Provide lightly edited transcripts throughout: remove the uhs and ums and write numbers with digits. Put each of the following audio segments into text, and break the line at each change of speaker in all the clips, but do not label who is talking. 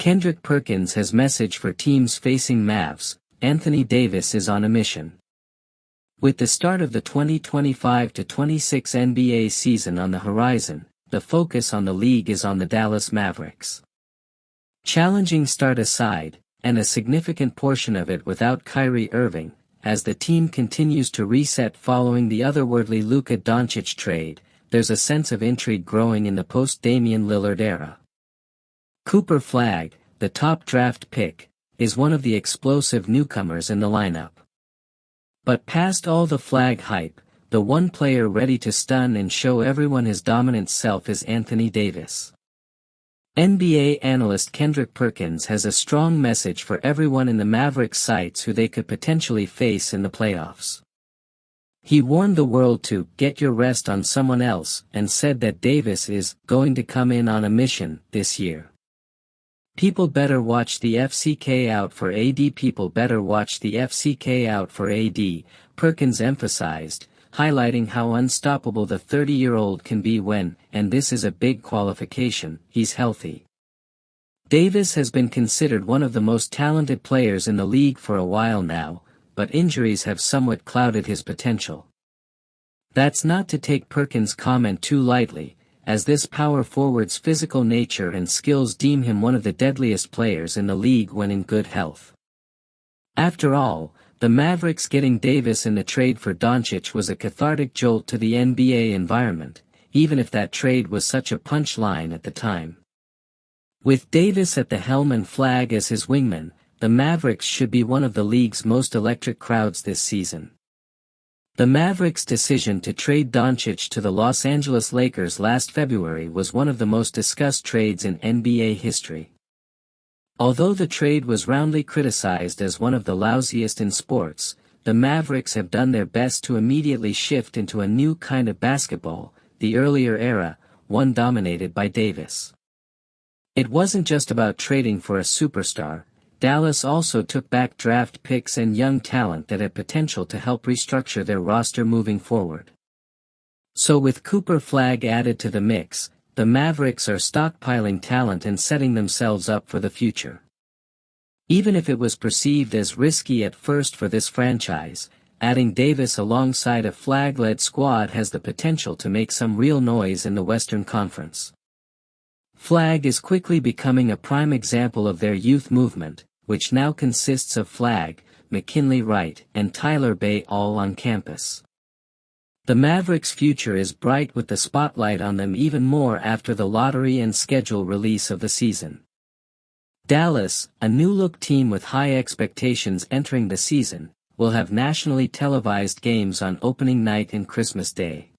Kendrick Perkins has message for teams facing Mavs. Anthony Davis is on a mission. With the start of the 2025-26 NBA season on the horizon, the focus on the league is on the Dallas Mavericks. Challenging start aside, and a significant portion of it without Kyrie Irving, as the team continues to reset following the otherworldly Luka Doncic trade, there's a sense of intrigue growing in the post-Damian Lillard era. Cooper Flagg, the top draft pick, is one of the explosive newcomers in the lineup. But past all the Flagg hype, the one player ready to stun and show everyone his dominant self is Anthony Davis. NBA analyst Kendrick Perkins has a strong message for everyone in the Mavericks sights who they could potentially face in the playoffs. He warned the world to get your rest on someone else and said that Davis is going to come in on a mission this year. People better watch the FCK out for AD. People better watch the FCK out for AD, Perkins emphasized, highlighting how unstoppable the 30-year-old can be when, and this is a big qualification, he's healthy. Davis has been considered one of the most talented players in the league for a while now, but injuries have somewhat clouded his potential. That's not to take Perkins' comment too lightly, as this power forward's physical nature and skills deem him one of the deadliest players in the league when in good health. After all, the Mavericks getting Davis in the trade for Doncic was a cathartic jolt to the NBA environment, even if that trade was such a punchline at the time. With Davis at the helm and Flagg as his wingman, the Mavericks should be one of the league's most electric crowds this season. The Mavericks' decision to trade Doncic to the Los Angeles Lakers last February was one of the most discussed trades in NBA history. Although the trade was roundly criticized as one of the lousiest in sports, the Mavericks have done their best to immediately shift into a new kind of basketball, the earlier era, one dominated by Davis. It wasn't just about trading for a superstar. Dallas also took back draft picks and young talent that had potential to help restructure their roster moving forward. So with Cooper Flagg added to the mix, the Mavericks are stockpiling talent and setting themselves up for the future. Even if it was perceived as risky at first for this franchise, adding Davis alongside a Flagg-led squad has the potential to make some real noise in the Western Conference. Flagg is quickly becoming a prime example of their youth movement, which now consists of Flagg, McKinley Wright, and Tyler Bay all on campus. The Mavericks' future is bright with the spotlight on them even more after the lottery and schedule release of the season. Dallas, a new-look team with high expectations entering the season, will have nationally televised games on opening night and Christmas Day.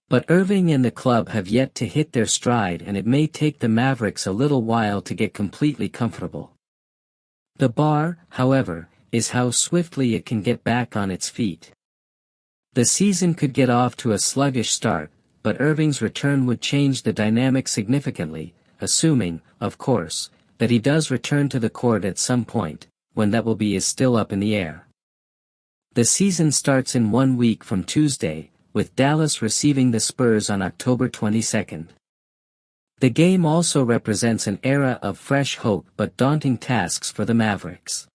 But Irving and the club have yet to hit their stride, and it may take the Mavericks a little while to get completely comfortable. The bar, however, is how swiftly it can get back on its feet. The season could get off to a sluggish start, but Irving's return would change the dynamic significantly, assuming, of course, that he does return to the court at some point. When that will be is still up in the air. The season starts in 1 week from Tuesday, with Dallas receiving the Spurs on October 22nd. The game also represents an era of fresh hope but daunting tasks for the Mavericks.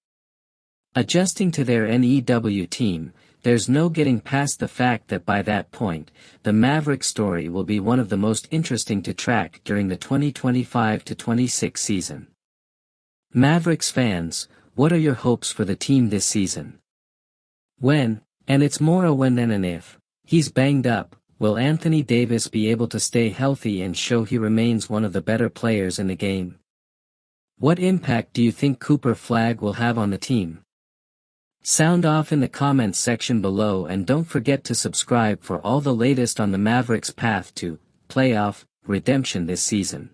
Adjusting to their NEW team, there's no getting past the fact that by that point, the Mavericks story will be one of the most interesting to track during the 2025-26 season. Mavericks fans, what are your hopes for the team this season? When, and it's more a when than an if, he's banged up, will Anthony Davis be able to stay healthy and show he remains one of the better players in the game? What impact do you think Cooper Flagg will have on the team? Sound off in the comments section below, and don't forget to subscribe for all the latest on the Mavericks' path to playoff redemption this season.